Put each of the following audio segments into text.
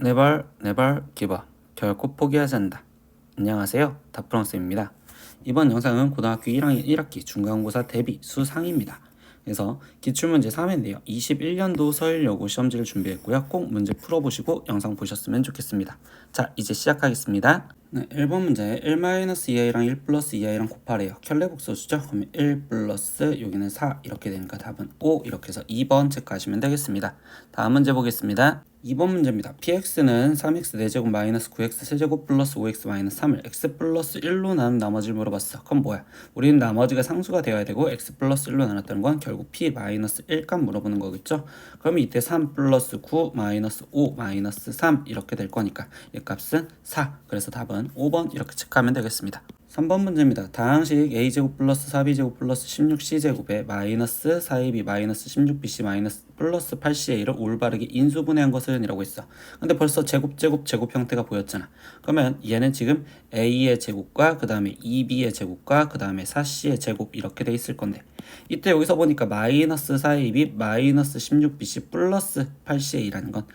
네발 기버 결코 포기하지 않는다. 안녕하세요, 다프랑스입니다. 이번 영상은 고등학교 1학기 중간고사 대비 수상입니다. 그래서 기출문제 3회인데요. 21년도 서울여고 시험지를 준비했고요. 꼭 문제 풀어보시고 영상 보셨으면 좋겠습니다. 자, 이제 시작하겠습니다. 네, 1번 문제 1-2i랑 1 플러스 2i랑 곱하래요. 켤레복소수죠? 그러면 1 플러스 여기는 4 이렇게 되니까 답은 5 이렇게 해서 2번 체크하시면 되겠습니다. 다음 문제 보겠습니다. 2번 문제입니다. px는 3x 4제곱 마이너스 9x 세제곱 플러스 5x 마이너스 3을 x 플러스 1로 나눈 나머지를 물어봤어. 그럼 뭐야? 우리는 나머지가 상수가 되어야 되고 x 플러스 1로 나눴다는 건 결국 p 마이너스 1 값 물어보는 거겠죠? 그러면 이때 3 플러스 9 마이너스 5 마이너스 3 이렇게 될 거니까 이 값은 4. 그래서 답은 5번 이렇게 체크하면 되겠습니다. 3번 문제입니다. 다항식 a제곱 플러스 4b제곱 플러스 16c제곱에 마이너스 4ab 마이너스 16bc 마이너스 플러스 8ca를 올바르게 인수분해한 것은 이라고 했어. 근데 벌써 제곱 형태가 보였잖아. 그러면 얘는 지금 a의 제곱과 그 다음에 2b의 제곱과 그 다음에 4c의 제곱 이렇게 돼 있을 건데 이때 여기서 보니까 마이너스 4ab 마이너스 16bc 플러스 8ca라는 건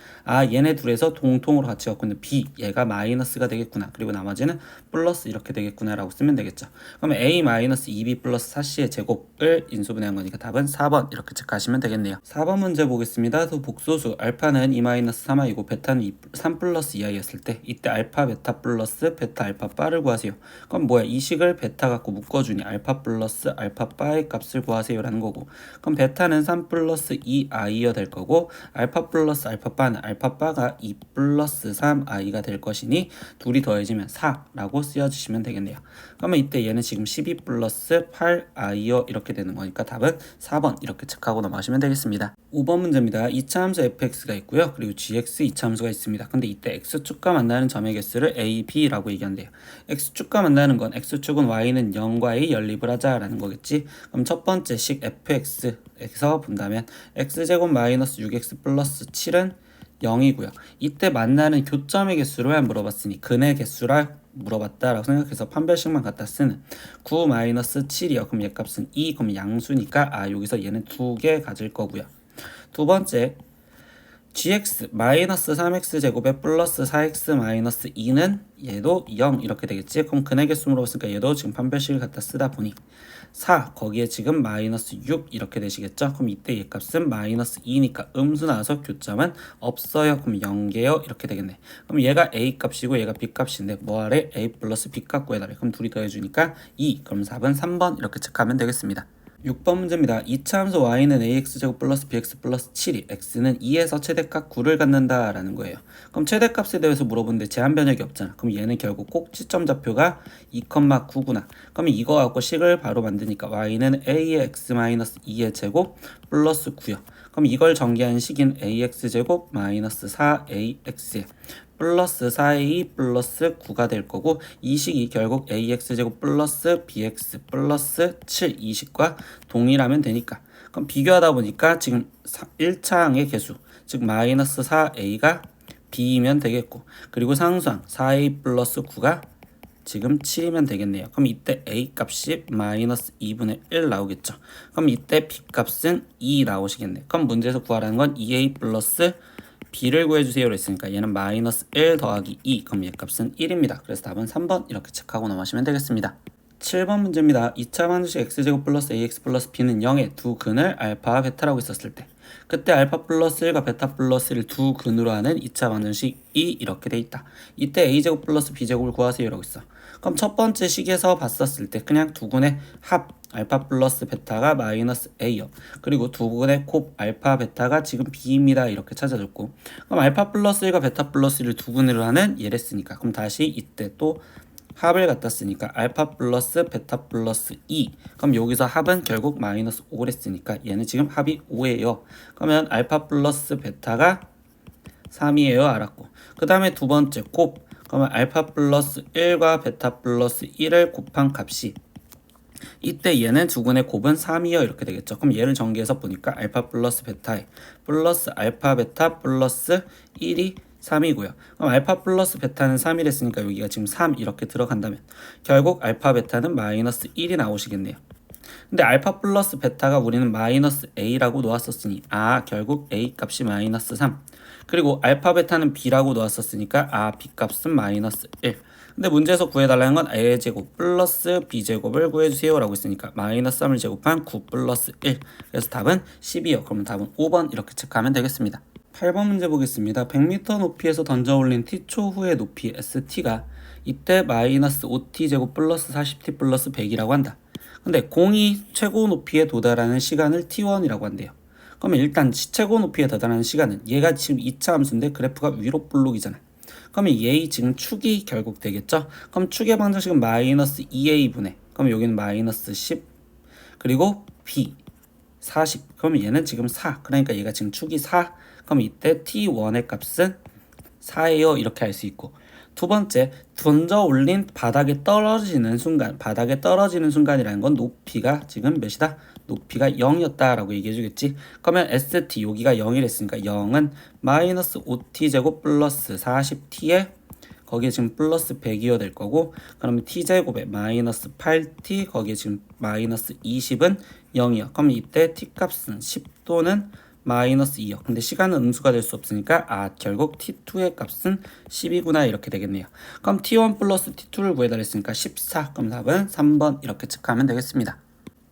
얘네 둘에서 동통으로 같이 갖고 있는 b 얘가 마이너스가 되겠구나. 그리고 나머지는 플러스 이렇게 되겠구나 라고 쓰면 되겠죠. 그러면 a 마이너스 2b 플러스 4c의 제곱을 인수분해한 거니까 답은 4번 이렇게 체크하시면 되겠네요. 4번 문제 보겠습니다. 또 복소수 알파는 2 마이너스 3i고 베타는 3 플러스 2i였을 때 이때 알파 베타 플러스 베타 알파 바를 구하세요. 그럼 뭐야? 이 식을 베타 갖고 묶어주니 알파 플러스 알파 바의 값을 구하세요 라는 거고, 그럼 베타는 3 플러스 2i여 될 거고 알파 플러스 알파 바는 알파 바가 2 플러스 3i가 될 것이니 둘이 더해지면 4라고 쓰여주시면 되겠네요. 그러면 이때 얘는 지금 12 플러스 8i여 이렇게 되는 거니까 답은 4번 이렇게 체크하고 넘어가시면 되겠습니다. 5번 문제입니다. 2차 함수 fx가 있고요. 그리고 gx 2차 함수가 있습니다. 근데 이때 x축과 만나는 점의 개수를 a, b라고 얘기한대요. x축과 만나는 건 x축은 y는 0과의 연립을 하자라는 거겠지. 그럼 첫 번째 식 fx에서 본다면 x제곱 마이너스 6x 플러스 7은 0이고요. 이때 만나는 교점의 개수를 물어봤으니 근의 개수라 물어봤다라고 생각해서 판별식만 갖다 쓰는 9-7이요. 그럼 얘 값은 2, 그럼 양수니까 여기서 얘는 2개 가질 거고요. 두 번째 gx 마이너스 3x 제곱에 플러스 4x 마이너스 2는 얘도 0 이렇게 되겠지. 그럼 근의 개수 물어봤으니까 얘도 지금 판별식을 갖다 쓰다 보니 4 거기에 지금 마이너스 6 이렇게 되시겠죠. 그럼 이때 얘 값은 마이너스 2니까 음수 나와서 교점은 없어요. 그럼 0개요 이렇게 되겠네. 그럼 얘가 a 값이고 얘가 b 값인데 뭐하래? a 플러스 b 값 구해달래. 그럼 둘이 더해주니까 2. 그럼 답은 3번 이렇게 체크하면 되겠습니다. 6번 문제입니다. 2차 함수 y는 ax제곱 플러스 bx 플러스 7이 x는 2에서 최대값 9를 갖는다 라는 거예요. 그럼 최대값에 대해서 물어보는데 제한 변역이 없잖아. 그럼 얘는 결국 꼭지점 좌표가 2,9구나. 그럼 이거 갖고 식을 바로 만드니까 y는 a의 x-2의 제곱 플러스 9요. 그럼 이걸 전개한 식인 ax제곱 마이너스 4ax에 플러스 4a 플러스 9가 될 거고, 이 식이 결국 ax제곱 플러스 bx 플러스 7 이 식과 동일하면 되니까, 그럼 비교하다 보니까 지금 1차항의 개수 즉 마이너스 4a가 b이면 되겠고, 그리고 상수항 4a 플러스 9가 지금 7이면 되겠네요. 그럼 이때 a 값이 마이너스 2분의 1 나오겠죠. 그럼 이때 b 값은 2 나오시겠네요. 그럼 문제에서 구하라는 건 2a 플러스 b를 구해주세요 했으니까 얘는 마이너스 1 더하기 2, 그럼 얘 값은 1입니다. 그래서 답은 3번 이렇게 체크하고 넘어가시면 되겠습니다. 7번 문제입니다. 2차 방정식 x제곱 플러스 ax 플러스 b는 0의 두 근을 알파와 베타라고 있었을 때, 그때 알파 플러스 1과 베타 플러스 1을 두 근으로 하는 2차 방정식이 이렇게 돼 있다. 이때 a제곱 플러스 b제곱을 구하세요 라고 있어. 그럼 첫 번째 식에서 봤었을 때 그냥 두 근의 합 알파 플러스 베타가 마이너스 a요. 그리고 두 근의 곱 알파 베타가 지금 b입니다. 이렇게 찾아줬고, 그럼 알파 플러스 1과 베타 플러스 1을 두 근으로 하는 얘랬으니까 그럼 다시 이때 또 합을 갖다 쓰니까 알파 플러스 베타 플러스 2, 그럼 여기서 합은 결국 마이너스 5를 했으니까 얘는 지금 합이 5예요. 그러면 알파 플러스 베타가 3이에요. 알았고, 그 다음에 두 번째 곱, 그러면 알파 플러스 1과 베타 플러스 1을 곱한 값이 이때 얘는 두 근의 곱은 3이요 이렇게 되겠죠. 그럼 얘를 전개해서 보니까 알파 플러스 베타에 플러스 알파 베타 플러스 1이 3이고요. 그럼 알파 플러스 베타는 3이랬으니까 여기가 지금 3 이렇게 들어간다면 결국 알파 베타는 마이너스 1이 나오시겠네요. 근데 알파 플러스 베타가 우리는 마이너스 a라고 놓았었으니 결국 a 값이 마이너스 3. 그리고 알파 베타는 b라고 놓았었으니까 b 값은 마이너스 1. 근데 문제에서 구해달라는 건 a제곱 플러스 b제곱을 구해주세요 라고 했으니까 마이너스 3을 제곱한 9 플러스 1. 그래서 답은 12요. 그러면 답은 5번 이렇게 체크하면 되겠습니다. 8번 문제 보겠습니다. 100m 높이에서 던져 올린 t초 후의 높이 st가 이때 마이너스 5t제곱 플러스 40t 플러스 100이라고 한다. 근데 공이 최고 높이에 도달하는 시간을 t1이라고 한대요. 그러면 일단 최고 높이에 도달하는 시간은 얘가 지금 2차 함수인데 그래프가 위로 볼록이잖아. 그러면 얘 지금 축이 결국 되겠죠? 그럼 축의 방정식은 마이너스 2a분의, 그럼 여기는 마이너스 10, 그리고 b 40. 그러면 얘는 지금 4. 그러니까 얘가 지금 축이 4. 그럼 이때 t1의 값은 4예요. 이렇게 할 수 있고, 두 번째, 던져 올린 바닥에 떨어지는 순간이라는 건 높이가 지금 몇이다? 높이가 0이었다라고 얘기해 주겠지. 그러면 st 여기가 0이랬으니까 0은 마이너스 5t제곱 플러스 40t에 거기에 지금 플러스 100이어야 될 거고, 그러면 t제곱에 마이너스 8t 거기에 지금 마이너스 20은 0이요. 그럼 이때 t 값은 10 또는 마이너스 2요. 근데 시간은 음수가 될 수 없으니까 결국 t2의 값은 10이구나 이렇게 되겠네요. 그럼 t1 플러스 t2를 구해달랬으니까 14. 그럼 답은 3번 이렇게 체크하면 되겠습니다.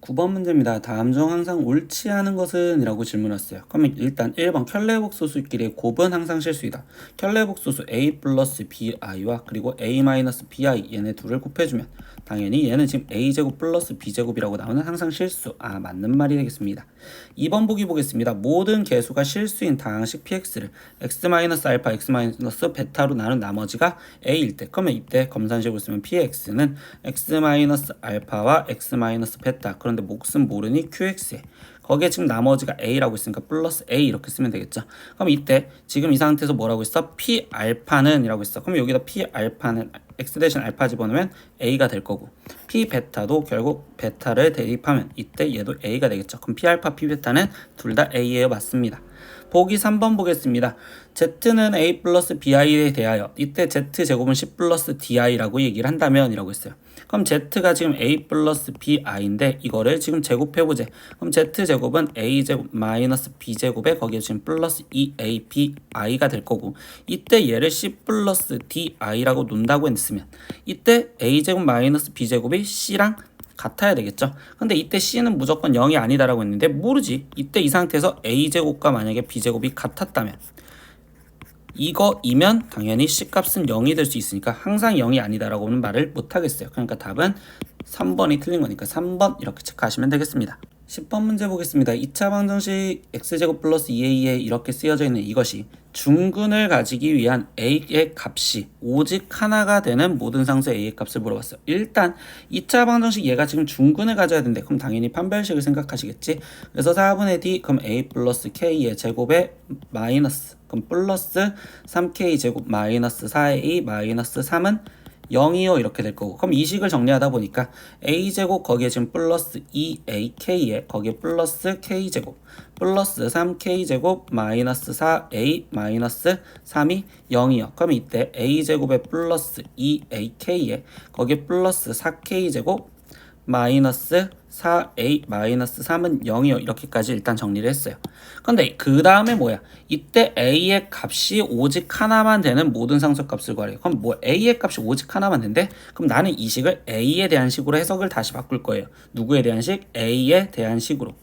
9번 문제입니다. 다음 중 항상 옳지 않은 것은? 이라고 질문했어요. 그러면 일단 1번 켤레복소수끼리의 곱은 항상 실수이다. 켤레복소수 a 플러스 bi와 그리고 a 마이너스 bi 얘네 둘을 곱해주면 당연히 얘는 지금 a제곱 플러스 b제곱이라고 나오는 항상 실수. 맞는 말이 되겠습니다. 2번 보기 보겠습니다. 모든 개수가 실수인 다항식 px를 x 마이너스 알파 x 마이너스 베타로 나눈 나머지가 a일 때, 그러면 이때 검산식으로 쓰면 px는 x 마이너스 알파와 x 마이너스 베타, 그런데 몫은 모르니 qx에 거기에 지금 나머지가 a라고 있으니까 플러스 a 이렇게 쓰면 되겠죠. 그럼 이때 지금 이 상태에서 뭐라고 있어? p 알파는 이라고 있어. 그럼 여기다 p 알파는 x 대신 알파 집어넣으면 a가 될 거고, p 베타도 결국 베타를 대입하면 이때 얘도 a가 되겠죠. 그럼 p 알파 p 베타는 둘 다 a예요. 맞습니다. 보기 3번 보겠습니다. z는 a 플러스 bi에 대하여 이때 z제곱은 10 플러스 di라고 얘기를 한다면 이라고 했어요. 그럼 z가 지금 a 플러스 bi인데 이거를 지금 제곱해보자. 그럼 z제곱은 a제곱 마이너스 b제곱에 거기에 지금 플러스 2abi가 될 거고, 이때 얘를 c 플러스 di라고 논다고 했으면 이때 a제곱 마이너스 b제곱이 c랑 같아야 되겠죠. 근데 이때 c는 무조건 0이 아니다라고 했는데 모르지. 이때 이 상태에서 a제곱과 만약에 b제곱이 같았다면 이거이면 당연히 c 값은 0이 될 수 있으니까 항상 0이 아니다라고는 말을 못하겠어요. 그러니까 답은 3번이 틀린 거니까 3번 이렇게 체크하시면 되겠습니다. 10번 문제 보겠습니다. 2차 방정식 x제곱 플러스 2a에 이렇게 쓰여져 있는 이것이 중근을 가지기 위한 a의 값이 오직 하나가 되는 모든 상수 a의 값을 물어봤어요. 일단 2차 방정식 얘가 지금 중근을 가져야 되는데 그럼 당연히 판별식을 생각하시겠지. 그래서 4분의 d 그럼 a 플러스 k의 제곱에 마이너스 그럼 플러스 3k 제곱 마이너스 4a 마이너스 3은 0이요 이렇게 될 거고, 그럼 이 식을 정리하다 보니까 a제곱 거기에 지금 플러스 2ak에 거기에 플러스 k제곱 플러스 3k제곱 마이너스 4a 마이너스 3이 0이요. 그럼 이때 a제곱에 플러스 2ak에 거기에 플러스 4k제곱 마이너스 4a 마이너스 3은 0이요. 이렇게까지 일단 정리를 했어요. 근데 그 다음에 뭐야? 이때 a의 값이 오직 하나만 되는 모든 상수값을 구하래요. 그럼 뭐 a의 값이 오직 하나만 된대? 그럼 나는 이 식을 a에 대한 식으로 해석을 다시 바꿀 거예요. 누구에 대한 식? a에 대한 식으로.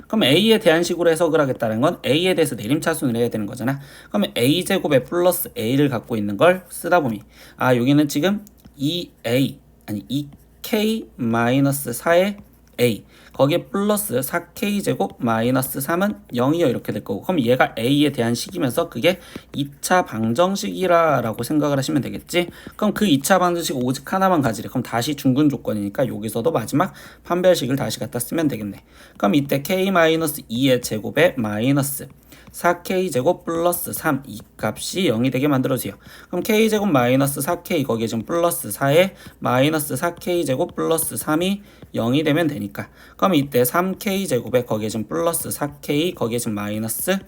그럼 a에 대한 식으로 해석을 하겠다는 건 a에 대해서 내림차순을 해야 되는 거잖아. 그러면 a제곱에 플러스 a를 갖고 있는 걸 쓰다 보니 여기는 지금 2a 아니 2k 마이너스 4의 a 거기에 플러스 4k제곱 마이너스 3은 0이요 이렇게 될 거고, 그럼 얘가 a에 대한 식이면서 그게 2차 방정식이라고 생각을 하시면 되겠지. 그럼 그 2차 방정식 오직 하나만 가지래. 그럼 다시 중근 조건이니까 여기서도 마지막 판별식을 다시 갖다 쓰면 되겠네. 그럼 이때 k-2의 제곱에 마이너스 4k제곱 플러스 3 이 값이 0이 되게 만들어주세요. 그럼 k제곱 마이너스 4k 거기에 지금 플러스 4에 마이너스 4k제곱 플러스 3이 0이 되면 되니까, 그럼 이때 3k제곱에 거기에 지금 플러스 4k 거기에 지금 마이너스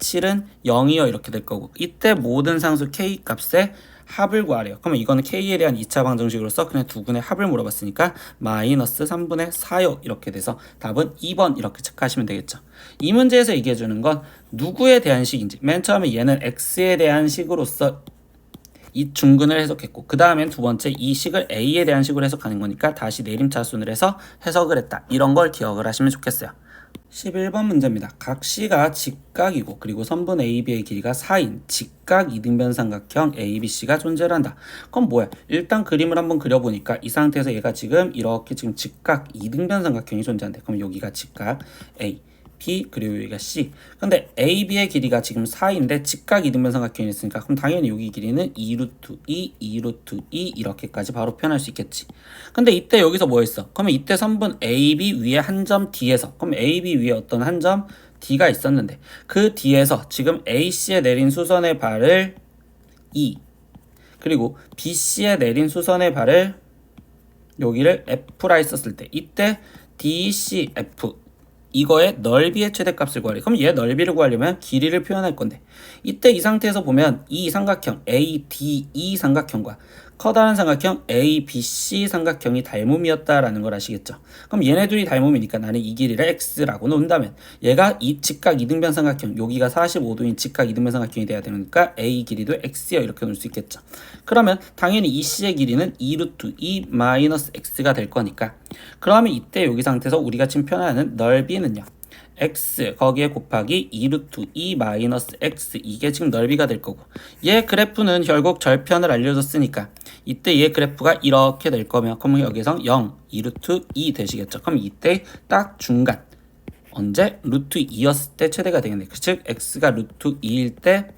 7은 0이요 이렇게 될 거고, 이때 모든 상수 k 값의 합을 구하래요. 그러면 이거는 k에 대한 2차 방정식으로서 그냥 두근의 합을 물어봤으니까 마이너스 3분의 4요 이렇게 돼서 답은 2번 이렇게 체크하시면 되겠죠. 이 문제에서 얘기해 주는 건 누구에 대한 식인지, 맨 처음에 얘는 x에 대한 식으로서 이 중근을 해석했고, 그 다음엔 두 번째 이 식을 a에 대한 식으로 해석하는 거니까 다시 내림차순을 해서 해석을 했다, 이런 걸 기억을 하시면 좋겠어요. 11번 문제입니다. 각 C가 직각이고 그리고 선분 AB의 길이가 4인 직각 이등변 삼각형 ABC가 존재를 한다. 그럼 뭐야? 일단 그림을 한번 그려보니까 이 상태에서 얘가 지금 이렇게 지금 직각 이등변 삼각형이 존재한대. 그럼 여기가 직각 A, B 그리고 여기가 C. 근데 AB의 길이가 지금 4인데 직각 이등변 삼각형이 있으니까 그럼 당연히 여기 길이는 2루트 2 이렇게까지 바로 표현할 수 있겠지. 근데 이때 여기서 뭐 했어? 그러면 이때 선분 AB 위에 한 점 D에서, 그럼 AB 위에 어떤 한 점 D가 있었는데 그 D에서 지금 AC에 내린 수선의 발을 E, 그리고 BC에 내린 수선의 발을 여기를 F라 했었을 때 이때 DCF 이거의 넓이의 최대값을 구하래. 그럼 얘 넓이를 구하려면 길이를 표현할 건데, 이때 이 상태에서 보면 이 삼각형 ADE 삼각형과 커다란 삼각형 ABC 삼각형이 닮음이었다라는 걸 아시겠죠? 그럼 얘네 둘이 닮음이니까 나는 이 길이를 x라고 놓는다면 얘가 이 직각 이등변 삼각형, 여기가 45도인 직각 이등변 삼각형이 돼야 되니까 A 길이도 x요 이렇게 놓을 수 있겠죠. 그러면 당연히 이 C의 길이는 2루트 2 마이너스 x가 될 거니까, 그러면 이때 여기 상태에서 우리가 지금 표현하는 넓이는요, x 거기에 곱하기 2루트 2 마이너스 x, 이게 지금 넓이가 될 거고, 얘 그래프는 결국 절편을 알려줬으니까 이때 얘 그래프가 이렇게 될 거면 그러면 여기서 0, 2루트 2 되시겠죠. 그럼 이때 딱 중간, 언제? 루트 2였을 때 최대가 되겠네. 즉 x가 루트 2일 때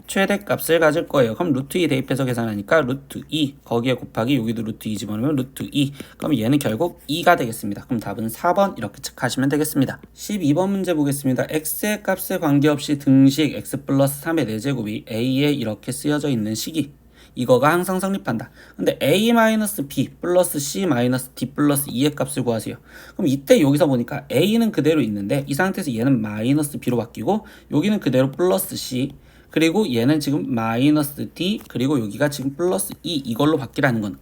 최대값을 가질 거예요. 그럼 루트 2 대입해서 계산하니까 루트 2 거기에 곱하기 여기도 루트 2 집어넣으면 루트 2, 그럼 얘는 결국 2가 되겠습니다. 그럼 답은 4번 이렇게 체크하시면 되겠습니다. 12번 문제 보겠습니다. x의 값에 관계없이 등식 x 플러스 3의 4제곱이 a에 이렇게 쓰여져 있는 식이, 이거가 항상 성립한다. 근데 a 마이너스 b 플러스 c 마이너스 d 플러스 2의 값을 구하세요. 그럼 이때 여기서 보니까 a는 그대로 있는데 이 상태에서 얘는 마이너스 b로 바뀌고 여기는 그대로 플러스 c, 그리고 얘는 지금 마이너스 d, 그리고 여기가 지금 플러스 2 이걸로 바뀌라는 건,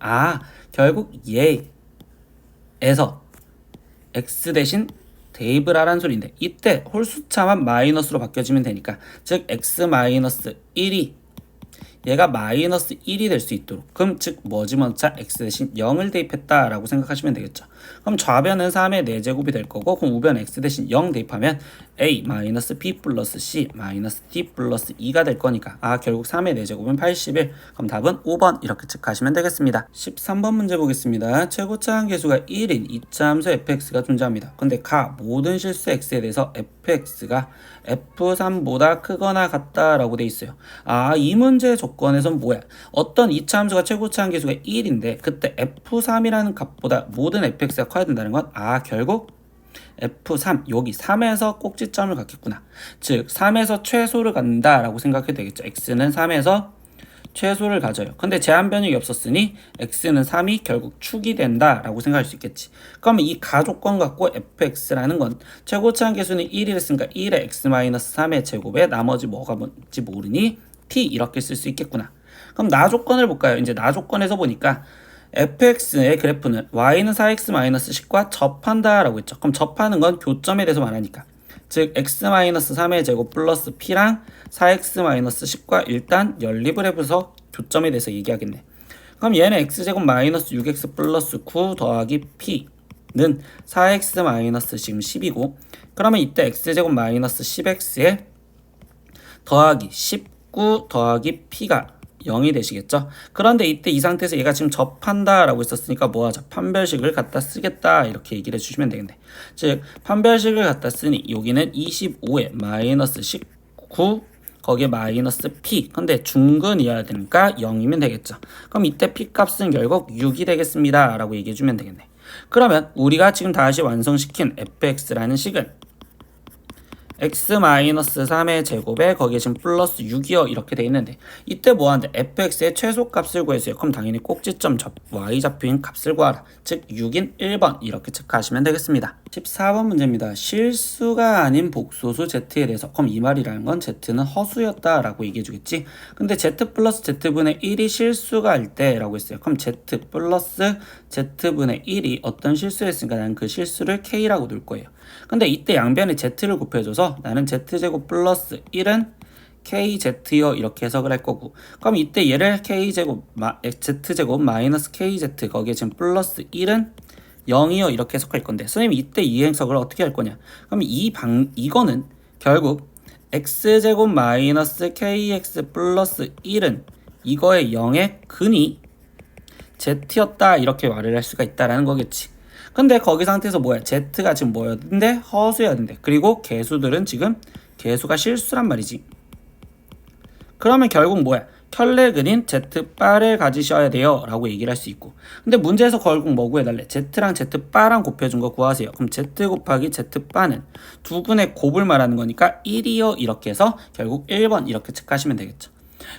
결국 얘에서 x 대신 대입을 하라는 소리인데 이때 홀수차만 마이너스로 바뀌어지면 되니까, 즉 x 마이너스 1이 얘가 마이너스 1이 될 수 있도록, 그럼 즉 뭐지 먼저 x 대신 0을 대입했다라고 생각하시면 되겠죠. 그럼 좌변은 3의 4제곱이 될 거고, 그럼 우변 x 대신 0 대입하면 a 마이너스 b 플러스 c 마이너스 d 플러스 2가 될 거니까 결국 3의 4제곱은 81. 그럼 답은 5번 이렇게 체크하시면 되겠습니다. 13번 문제 보겠습니다. 최고차 한계수가 1인 2차 함수 fx가 존재합니다. 근데 모든 실수 x에 대해서 fx가 f3보다 크거나 같다라고 돼 있어요. 이 문제의 조건에선 뭐야? 어떤 2차 함수가 최고차 한계수가 1인데 그때 f3이라는 값보다 모든 fx가 커야 된다는 건 결국 F3, 여기 3에서 꼭지점을 갖겠구나. 즉 3에서 최소를 갖는다라고 생각해도 되겠죠. x는 3에서 최소를 가져요. 근데 제한 변형이 없었으니 x는 3이 결국 축이 된다라고 생각할 수 있겠지. 그러면 이 가조건 갖고 fx라는 건 최고차 한계수는 1이랬으니까 1의 x-3의 제곱에 나머지 뭐가 뭔지 모르니 t 이렇게 쓸 수 있겠구나. 그럼 나조건을 볼까요? 이제 나조건에서 보니까 fx의 그래프는 y는 4x-10과 접한다라고 했죠. 그럼 접하는 건 교점에 대해서 말하니까, 즉 x-3의 제곱 플러스 p랑 4x-10과 일단 연립을 해서 교점에 대해서 얘기하겠네. 그럼 얘는 x제곱 마이너스 6x 플러스 9 더하기 p는 4x 마이너스 지금 10이고, 그러면 이때 x제곱 마이너스 10x에 더하기 19 더하기 p가 0이 되시겠죠. 그런데 이때 이 상태에서 얘가 지금 접한다 라고 했었으니까 뭐하죠? 판별식을 갖다 쓰겠다 이렇게 얘기를 해주시면 되겠네. 즉 판별식을 갖다 쓰니 여기는 25에 마이너스 19 거기에 마이너스 p, 근데 중근이어야 되니까 0이면 되겠죠. 그럼 이때 p 값은 결국 6이 되겠습니다 라고 얘기해주면 되겠네. 그러면 우리가 지금 다시 완성시킨 fx라는 식은 x-3의 제곱에 거기에 지금 플러스 6이요 이렇게 돼 있는데 이때 뭐 하는데 fx의 최소값을 구했어요. 그럼 당연히 꼭지점 y좌표인 값을 구하라. 즉 6인 1번 이렇게 체크하시면 되겠습니다. 14번 문제입니다. 실수가 아닌 복소수 z에 대해서 그럼 이 말이라는 건 z는 허수였다라고 얘기해 주겠지. 근데 z 플러스 z분의 1이 실수가 할 때라고 했어요. 그럼 z 플러스 z분의 1이 어떤 실수를 했으니까 나는 그 실수를 k라고 둘 거예요. 근데 이때 양변에 z를 곱해줘서 나는 z제곱 플러스 1은 kz요 이렇게 해석을 할 거고 그럼 이때 얘를 k제곱 z제곱 마이너스 kz 거기에 지금 플러스 1은 0이요 이렇게 해석할 건데 선생님이 이때 이 해석을 어떻게 할 거냐 그럼 이거는 결국 x제곱 마이너스 kx 플러스 1은 이거의 0의 근이 z였다 이렇게 말을 할 수가 있다라는 거겠지. 근데 거기 상태에서 뭐야? z가 지금 뭐였는데? 허수였는데. 그리고 개수들은 지금 개수가 실수란 말이지. 그러면 결국 뭐야? 켤레그린 z바를 가지셔야 돼요 라고 얘기를 할 수 있고 근데 문제에서 결국 뭐 구해달래? z랑 z바랑 곱해준 거 구하세요. 그럼 z 곱하기 z바는 두 근의 곱을 말하는 거니까 1이요 이렇게 해서 결국 1번 이렇게 체크하시면 되겠죠.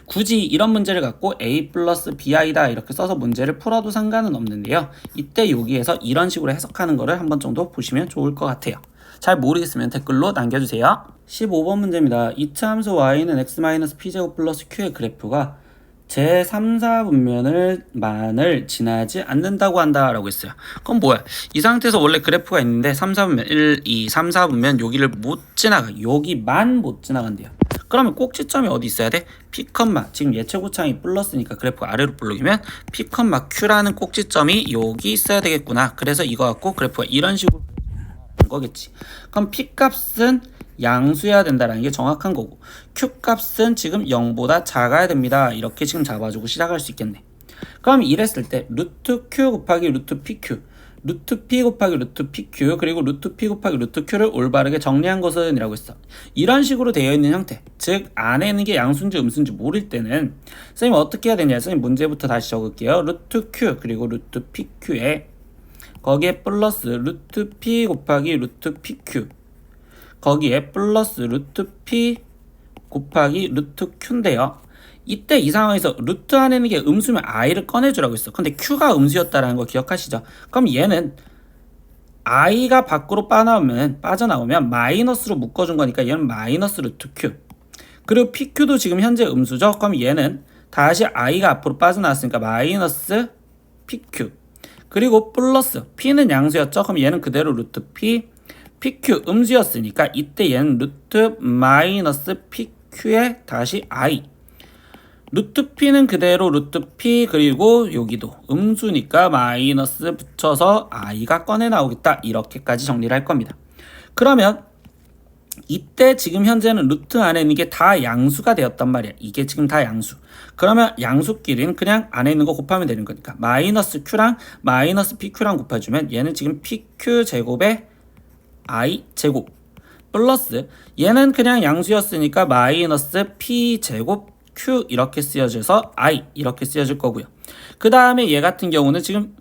굳이 이런 문제를 갖고 a 플러스 bi다 이렇게 써서 문제를 풀어도 상관은 없는데요. 이때 여기에서 이런 식으로 해석하는 거를 한 번 정도 보시면 좋을 것 같아요. 잘 모르겠으면 댓글로 남겨주세요. 15번 문제입니다. 이차 함수 y는 x-p제곱 플러스 q의 그래프가 제3, 4분면을 지나지 않는다고 한다라고 했어요. 그럼 뭐야? 이 상태에서 원래 그래프가 있는데 3, 4분면 1, 2, 3, 4분면 여기를 못 지나가. 여기만 못 지나간대요. 그러면 꼭지점이 어디 있어야 돼? P, 지금 예체고창이 플러스니까 그래프 아래로 블록이면 P, Q라는 꼭지점이 여기 있어야 되겠구나. 그래서 이거 갖고 그래프가 이런 식으로 거겠지. 그럼 P 값은 양수여야 된다라는 게 정확한 거고 Q 값은 지금 0보다 작아야 됩니다. 이렇게 지금 잡아주고 시작할 수 있겠네. 그럼 이랬을 때 루트 Q 곱하기 루트 PQ 루트 P 곱하기 루트 PQ 그리고 루트 P 곱하기 루트 Q를 올바르게 정리한 것은 이라고 했어. 이런 식으로 되어 있는 형태 즉 안에 있는 게 양수인지 음수인지 모를 때는 선생님 어떻게 해야 되냐 선생님 문제부터 다시 적을게요. 루트 Q 그리고 루트 PQ에 거기에 플러스 루트 P 곱하기 루트 PQ 거기에 플러스 루트 P 곱하기 루트 Q인데요. 이때 이 상황에서 루트 안에 있는 게 음수면 i를 꺼내주라고 했어. 근데 q가 음수였다라는 거 기억하시죠? 그럼 얘는 i가 밖으로 빠져나오면 마이너스로 묶어준 거니까 얘는 마이너스 루트 q. 그리고 pq도 지금 현재 음수죠? 그럼 얘는 다시 i가 앞으로 빠져나왔으니까 마이너스 pq. 그리고 플러스 p는 양수였죠? 그럼 얘는 그대로 루트 p. pq 음수였으니까 이때 얘는 루트 마이너스 pq에 다시 i. 루트 p는 그대로 루트 p 그리고 여기도 음수니까 마이너스 붙여서 i가 꺼내 나오겠다. 이렇게까지 정리를 할 겁니다. 그러면 이때 지금 현재는 루트 안에 있는 게 다 양수가 되었단 말이야. 이게 지금 다 양수. 그러면 양수끼리는 그냥 안에 있는 거 곱하면 되는 거니까 마이너스 q랑 마이너스 pq랑 곱해주면 얘는 지금 pq 제곱에 i 제곱 플러스 얘는 그냥 양수였으니까 마이너스 p 제곱 q 이렇게 쓰여져서 i 이렇게 쓰여질 거고요. 그 다음에 얘 같은 경우는 지금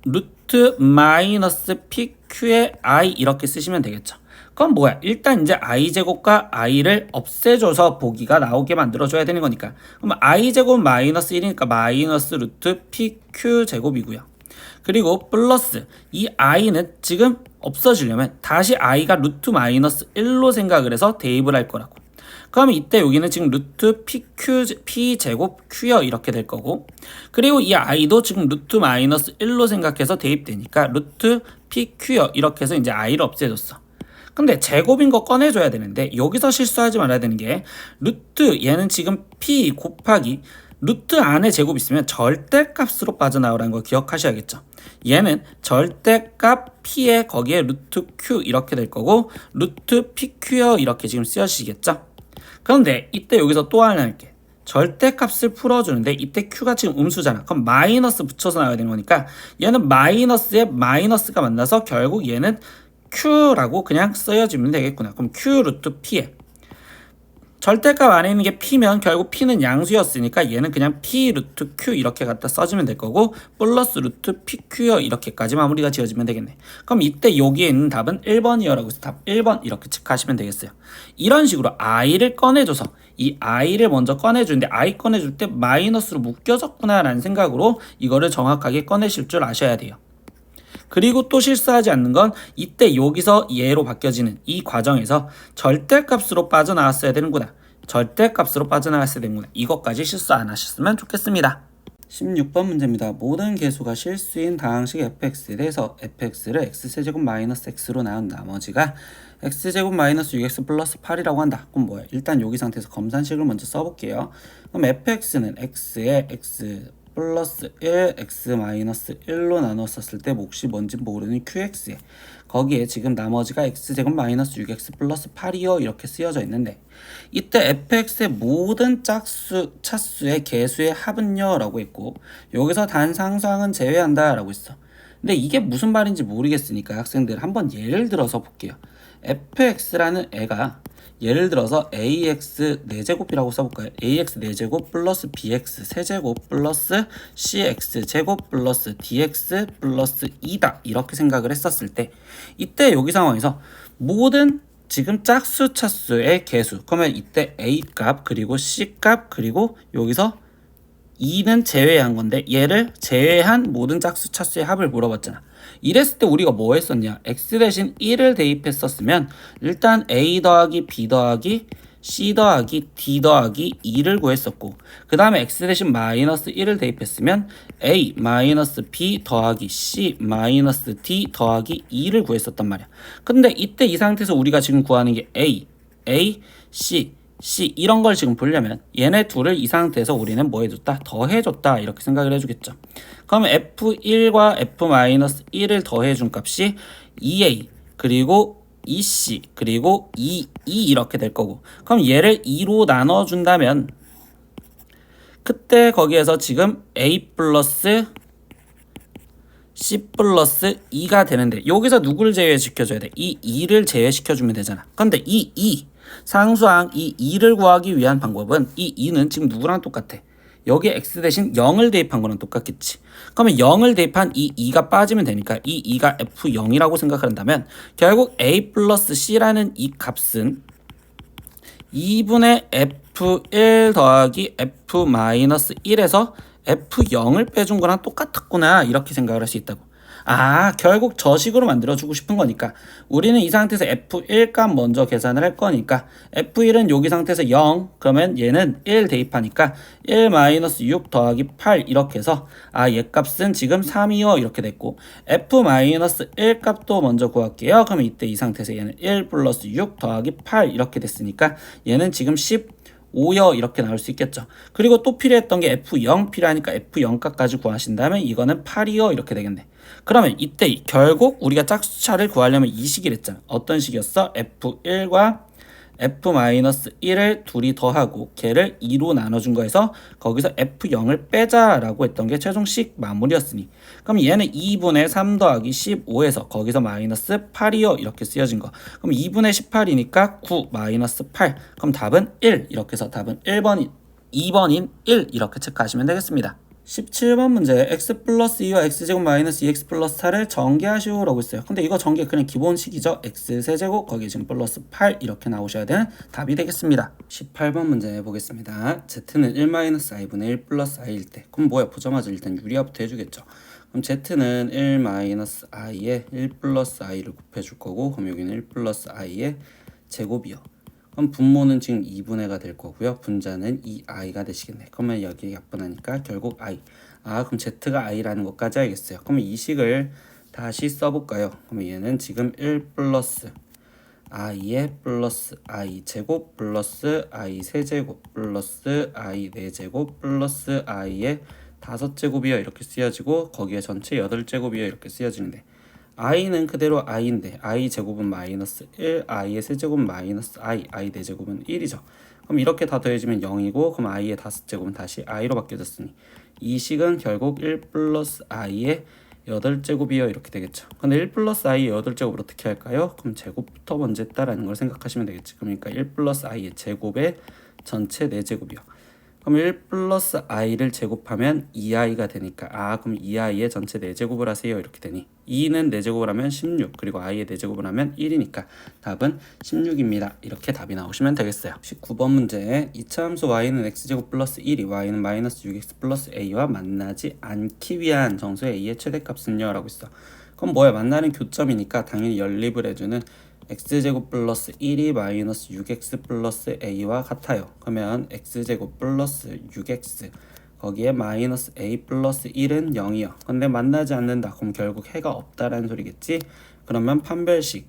루트 마이너스 pq에 i 이렇게 쓰시면 되겠죠. 그럼 뭐야? 일단 이제 i제곱과 i를 없애줘서 보기가 나오게 만들어줘야 되는 거니까 그럼 i제곱 마이너스 1이니까 마이너스 루트 pq 제곱이고요. 그리고 플러스 이 i는 지금 없어지려면 다시 i가 루트 마이너스 1로 생각을 해서 대입을 할 거라고. 그럼 이때 여기는 지금 루트 p 제곱 q요 이렇게 될 거고 그리고 이 i도 지금 루트 마이너스 1로 생각해서 대입되니까 루트 pq요 이렇게 해서 이제 i를 없애줬어. 근데 제곱인 거 꺼내줘야 되는데 여기서 실수하지 말아야 되는 게 루트 얘는 지금 p 곱하기 루트 안에 제곱 있으면 절대값으로 빠져나오라는 걸 기억하셔야겠죠. 얘는 절대값 p에 거기에 루트 q 이렇게 될 거고 루트 pq요 이렇게 지금 쓰여지겠죠. 그런데 이때 여기서 또 하나 할게. 절대값을 풀어주는데 이때 q가 지금 음수잖아. 그럼 마이너스 붙여서 나와야 되는 거니까 얘는 마이너스에 마이너스가 만나서 결국 얘는 q라고 그냥 쓰여지면 되겠구나. 그럼 q 루트 p에 절대값 안에 있는 게 p면 결국 p는 양수였으니까 얘는 그냥 p 루트 q 이렇게 갖다 써주면 될 거고 플러스 루트 pq요 이렇게까지 마무리가 지어지면 되겠네. 그럼 이때 여기에 있는 답은 1번이요라고 해서 답 1번 이렇게 체크하시면 되겠어요. 이런 식으로 i를 꺼내줘서 이 i를 먼저 꺼내주는데 i 꺼내줄 때 마이너스로 묶여졌구나 라는 생각으로 이거를 정확하게 꺼내실 줄 아셔야 돼요. 그리고 또 실수하지 않는 건 이때 여기서 얘로 바뀌어지는 이 과정에서 절대값으로 빠져나왔어야 되는구나. 절대값으로 빠져나왔어야 되는구나. 이것까지 실수 안 하셨으면 좋겠습니다. 16번 문제입니다. 모든 계수가 실수인 다항식 fx에 대해서 fx를 x세제곱 마이너스 x로 나눈 나머지가 x제곱 마이너스 6x 플러스 8이라고 한다. 그럼 뭐야? 일단 여기 상태에서 검산식을 먼저 써볼게요. 그럼 fx는 x에 x 플러스 1, x 마이너스 1로 나눴었을 때 몫이 뭔지 모르는 qx에 거기에 지금 나머지가 x제곱 마이너스 6x 플러스 8이요 이렇게 쓰여져 있는데 이때 fx의 모든 차수의 개수의 합은요 라고 했고 여기서 단 상수항은 제외한다 라고 했어. 근데 이게 무슨 말인지 모르겠으니까 학생들 한번 예를 들어서 볼게요. fx라는 애가 예를 들어서 ax 4제곱이라고 써볼까요? ax 4제곱 플러스 bx 세제곱 플러스 cx 제곱 플러스 dx 플러스 2다 이렇게 생각을 했었을 때 이때 여기 상황에서 모든 지금 짝수 차수의 개수 그러면 이때 a값 그리고 c값 그리고 여기서 2는 제외한 건데 얘를 제외한 모든 짝수 차수의 합을 물어봤잖아. 이랬을 때 우리가 뭐 했었냐? x 대신 1을 대입했었으면 일단 a 더하기 b 더하기 c 더하기 d 더하기 2를 구했었고 그 다음에 x 대신 마이너스 1을 대입했으면 a 마이너스 b 더하기 c 마이너스 d 더하기 2를 구했었단 말이야. 근데 이때 이 상태에서 우리가 지금 구하는 게 a, c 이런 걸 지금 보려면 얘네 둘을 이 상태에서 우리는 뭐 해줬다? 더해줬다 이렇게 생각을 해주겠죠. 그러면 f1과 f-1을 더해준 값이 2a 그리고 2c 그리고 2 이렇게 될 거고 그럼 얘를 2로 나눠준다면 그때 거기에서 지금 a 플러스 c 플러스 2가 되는데 여기서 누구를 제외시켜줘야 돼? 이 2를 제외시켜주면 되잖아. 근데 이 2 상수항 이 2를 구하기 위한 방법은 이 2는 지금 누구랑 똑같아? 여기에 x 대신 0을 대입한 거랑 똑같겠지. 그러면 0을 대입한 이 2가 빠지면 되니까 이 2가 f0이라고 생각한다면 결국 a 플러스 c라는 이 값은 2분의 f1 더하기 f-1에서 f0을 빼준 거랑 똑같았구나 이렇게 생각을 할 수 있다고. 결국 저 식으로 만들어주고 싶은 거니까 우리는 이 상태에서 f1 값 먼저 계산을 할 거니까 f1은 여기 상태에서 0 그러면 얘는 1 대입하니까 1-6 더하기 8 이렇게 해서 얘 값은 지금 3이요 이렇게 됐고 f-1 값도 먼저 구할게요. 그러면 이때 이 상태에서 얘는 1 플러스 6 더하기 8 이렇게 됐으니까 얘는 지금 5여 이렇게 나올 수 있겠죠. 그리고 또 필요했던 게 f0 필요하니까 f0 값까지 구하신다면 이거는 8이요 이렇게 되겠네. 그러면 이때 결국 우리가 짝수차를 구하려면 이 식이랬잖아. 어떤 식이었어? f1과 f-1을 둘이 더하고 걔를 2로 나눠준 거에서 거기서 f0을 빼자라고 했던 게 최종식 마무리였으니 그럼 얘는 2분의 3 더하기 15에서 거기서 마이너스 8이요 이렇게 쓰여진 거. 그럼 2분의 18이니까 9 마이너스 8 그럼 답은 1 이렇게 해서 답은 2번인 1 이렇게 체크하시면 되겠습니다. 17번 문제 x 플러스 2와 x제곱 마이너스 2x 플러스 4를 전개하시오 라고 있어요. 근데 이거 전개 그냥 기본식이죠. x 세제곱 거기에 지금 플러스 8 이렇게 나오셔야 되는 답이 되겠습니다. 18번 문제 보겠습니다. z는 1-i분의 1 플러스 i일 때 그럼 뭐야 보자마자 일단 유리화부터 해주겠죠. 그럼 z는 1-i에 1 플러스 i를 곱해줄 거고 그럼 여기는 1 플러스 i의 제곱이요. 그럼 분모는 지금 2분의가 될 거고요. 분자는 2i가 되시겠네. 그러면 여기에 약분하니까 결국 i. 그럼 z가 i라는 것까지 알겠어요. 그러면 이 식을 다시 써볼까요? 그러면 얘는 지금 1 플러스 i의 플러스 i 제곱 플러스 i 세제곱 플러스 i 4제곱 플러스 i의 5제곱이요 이렇게 쓰여지고 거기에 전체 8제곱이요 이렇게 쓰여지는데 i는 그대로 i인데 i 제곱은 마이너스 1, i의 세제곱은 마이너스 i 4제곱은 1이죠. 그럼 이렇게 다 더해지면 0이고 그럼 i의 5제곱은 다시 i로 바뀌어졌으니 이 식은 결국 1 플러스 i의 8제곱이요 이렇게 되겠죠. 근데 1 플러스 i의 8제곱을 어떻게 할까요? 그럼 제곱부터 먼저 했다라는 걸 생각하시면 되겠지. 그러니까 1 플러스 i의 제곱의 전체 4제곱이요. 그럼 1 플러스 i를 제곱하면 2i가 되니까 그럼 2i의 전체 4제곱을 하세요 이렇게 되니 2는 4제곱을 하면 16 그리고 i의 4제곱을 하면 1이니까 답은 16입니다. 이렇게 답이 나오시면 되겠어요. 19번 문제 이차함수 y는 x제곱 플러스 1이 y는 마이너스 6x 플러스 a와 만나지 않기 위한 정수 a의 최대값은요 라고 있어. 그럼 뭐야, 만나는 교점이니까 당연히 연립을 해주는 x제곱 플러스 1이 마이너스 6x 플러스 a와 같아요. 그러면 x제곱 플러스 6x 거기에 마이너스 a 플러스 1은 0이요. 근데 만나지 않는다. 그럼 결국 해가 없다라는 소리겠지. 그러면 판별식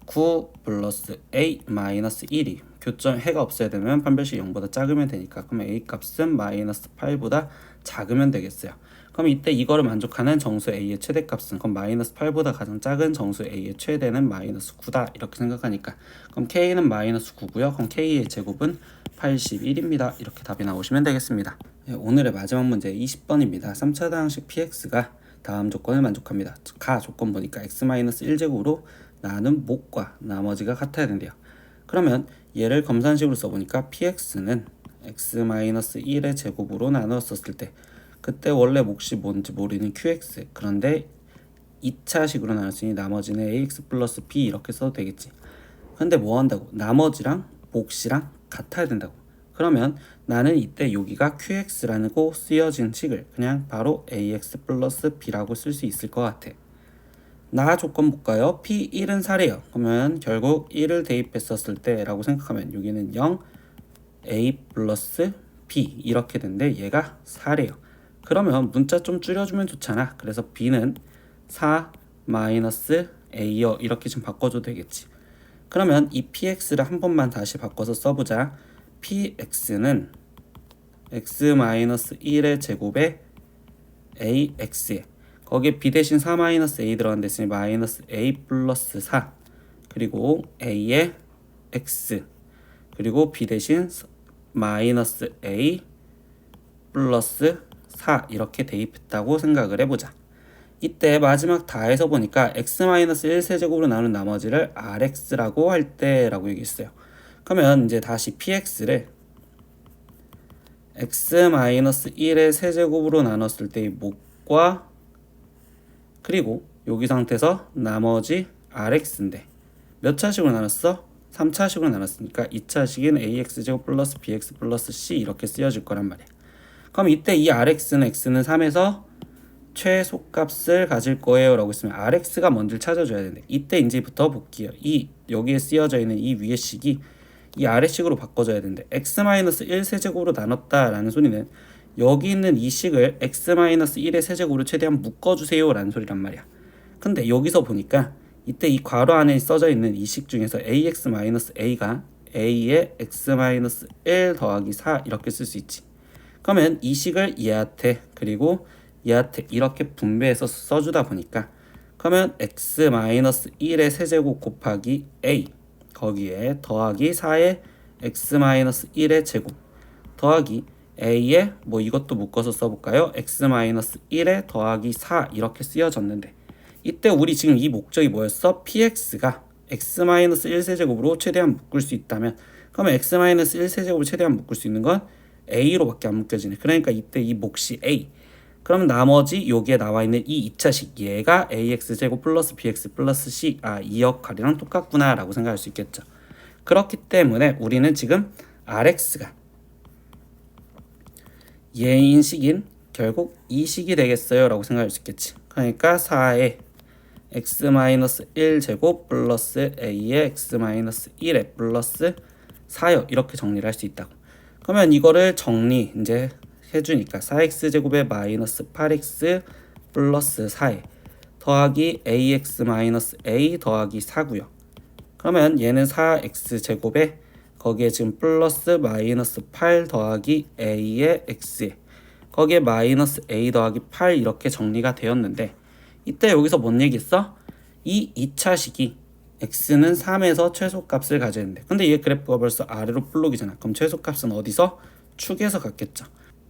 9 플러스 a 마이너스 1이 교점 해가 없어야 되면 판별식 0보다 작으면 되니까 그러면 a 값은 마이너스 8보다 작으면 되겠어요. 그럼 이때 이거를 만족하는 정수 a의 최대값은 그럼 마이너스 8보다 가장 작은 정수 a의 최대는 마이너스 9다 이렇게 생각하니까 그럼 k는 마이너스 9고요. 그럼 k의 제곱은 81입니다. 이렇게 답이 나오시면 되겠습니다. 오늘의 마지막 문제 20번입니다. 3차 다항식 px가 다음 조건을 만족합니다. 가 조건 보니까 x-1제곱으로 나눈 목과 나머지가 같아야 된대요. 그러면 얘를 검산식으로 써보니까 px는 x-1의 제곱으로 나누었을 때 그때 원래 몫이 뭔지 모르는 qx 그런데 2차식으로 나눴으니 나머지는 ax 플러스 b 이렇게 써도 되겠지. 근데 뭐 한다고? 나머지랑 몫이랑 같아야 된다고. 그러면 나는 이때 여기가 qx라고 쓰여진 식을 그냥 바로 ax 플러스 b라고 쓸 수 있을 것 같아. 나 조건 볼까요? p1은 4래요. 그러면 결국 1을 대입했었을 때 라고 생각하면 여기는 0 a 플러스 b 이렇게 된데 얘가 4래요. 그러면 문자 좀 줄여주면 좋잖아. 그래서 b는 4 마이너스 a요 이렇게 좀 바꿔줘도 되겠지. 그러면 이 px를 한 번만 다시 바꿔서 써보자. px는 x-1의 제곱에 ax에 거기에 b 대신 4 마이너스 a 들어간 데 있으니 마이너스 a 플러스 4 그리고 a의 x 그리고 b 대신 마이너스 a 플러스 4 이렇게 대입했다고 생각을 해보자. 이때 마지막 다해서 보니까 x-1세제곱으로 나눈 나머지를 rx라고 할 때라고 얘기했어요. 그러면 이제 다시 px를 x-1의 세제곱으로 나눴을 때의 목과 그리고 여기 상태에서 나머지 rx인데 몇 차식으로 나눴어? 3차식으로 나눴으니까 2차식인 ax제곱 플러스 bx 플러스 c 이렇게 쓰여질 거란 말이야. 그럼 이때 이 rx는 x는 3에서 최소값을 가질 거예요 라고 했으면 rx가 뭔지를 찾아줘야 되는데 이때 이제부터 볼게요. 이 여기에 쓰여져 있는 이 위의 식이 이 아래식으로 바꿔줘야 되는데 x-1 세제곱으로 나눴다 라는 소리는 여기 있는 이 식을 x-1의 세제곱으로 최대한 묶어주세요 라는 소리란 말이야. 근데 여기서 보니까 이때 이 괄호 안에 써져 있는 이 식 중에서 ax-a가 a의 x-1 더하기 4 이렇게 쓸 수 있지. 그러면 이 식을 얘한테 그리고 얘한테 이렇게 분배해서 써주다 보니까 그러면 x-1의 세제곱 곱하기 a 거기에 더하기 4의 x-1의 제곱 더하기 a에 뭐 이것도 묶어서 써볼까요? x-1의 더하기 4 이렇게 쓰여졌는데 이때 우리 지금 이 목적이 뭐였어? px가 x-1세제곱으로 최대한 묶을 수 있다면 그러면 x-1세제곱을 최대한 묶을 수 있는 건 a로밖에 안 묶여지네. 그러니까 이때 이 몫이 a. 그럼 나머지 여기에 나와 있는 이 2차식 얘가 ax제곱 플러스 bx 플러스 c 이 역할이랑 똑같구나 라고 생각할 수 있겠죠. 그렇기 때문에 우리는 지금 rx가 얘인 식인 결국 이 식이 되겠어요 라고 생각할 수 있겠지. 그러니까 4의 x-1 제곱 플러스 a의 x-1에 플러스 4요 이렇게 정리를 할 수 있다고. 그러면 이거를 정리 이제 해주니까 4x제곱에 마이너스 8x 플러스 4에 더하기 ax 마이너스 a 더하기 4고요. 그러면 얘는 4x제곱에 거기에 지금 플러스 마이너스 8 더하기 a의 x에 거기에 마이너스 a 더하기 8 이렇게 정리가 되었는데 이때 여기서 뭔 얘기했어? 이 2차식이 x는 3에서 최소값을 가져야 되는데 근데 얘 그래프가 벌써 아래로 플록이잖아. 그럼 최소값은 어디서? 축에서 갖겠죠.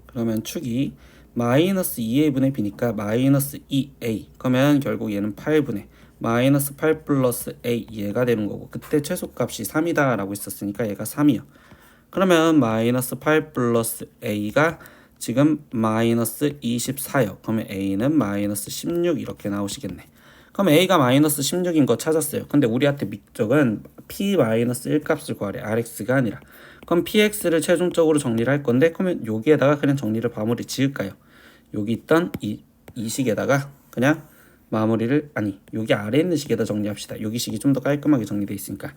그러면 축이 마이너스 2의 분의 b니까 마이너스 2a. 그러면 결국 얘는 8분의 마이너스 8 플러스 a 얘가 되는 거고, 그때 최소값이 3이다 라고 했었으니까 얘가 3이요. 그러면 마이너스 8 플러스 a가 지금 마이너스 24요. 그러면 a는 마이너스 16 이렇게 나오시겠네. 그럼 a가 마이너스 16인 거 찾았어요. 근데 우리한테 밑쪽은 p 마이너스 1 값을 구하래. rx가 아니라. 그럼 px를 최종적으로 정리를 할 건데, 그러면 여기에다가 그냥 정리를 마무리 지을까요? 여기 있던 이 식에다가 그냥 마무리를, 아니 여기 아래에 있는 식에다 정리합시다. 여기 식이 좀 더 깔끔하게 정리되어 있으니까.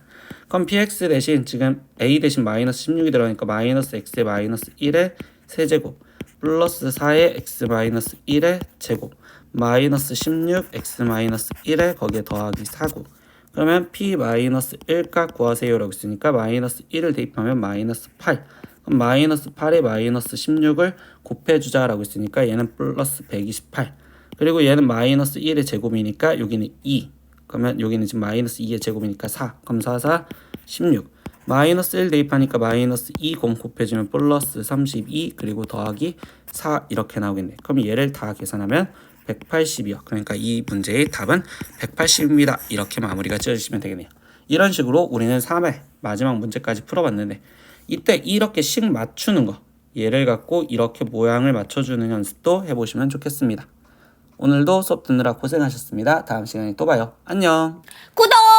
그럼 px 대신 지금 a 대신 마이너스 16이 들어가니까 마이너스 x의 마이너스 1의 세제곱 플러스 4의 x 마이너스 1의 제곱 마이너스 16 x 마이너스 1에 거기에 더하기 4고, 그러면 p 마이너스 1값 구하세요 라고 있으니까 마이너스 1을 대입하면 마이너스 8. 그럼 마이너스 8에 마이너스 16을 곱해주자 라고 있으니까 얘는 플러스 128. 그리고 얘는 마이너스 1의 제곱이니까 여기는 2. 그러면 여기는 지금 마이너스 2의 제곱이니까 4. 그럼 4, 4, 16. 마이너스 1 대입하니까 마이너스 20 곱해주면 플러스 32 그리고 더하기 4 이렇게 나오겠네. 그럼 얘를 다 계산하면 180이요. 그러니까 이 문제의 답은 180입니다. 이렇게 마무리가 지어주시면 되겠네요. 이런 식으로 우리는 3회 마지막 문제까지 풀어봤는데, 이때 이렇게 식 맞추는 거, 얘를 갖고 이렇게 모양을 맞춰주는 연습도 해보시면 좋겠습니다. 오늘도 수업 듣느라 고생하셨습니다. 다음 시간에 또 봐요. 안녕. 구독!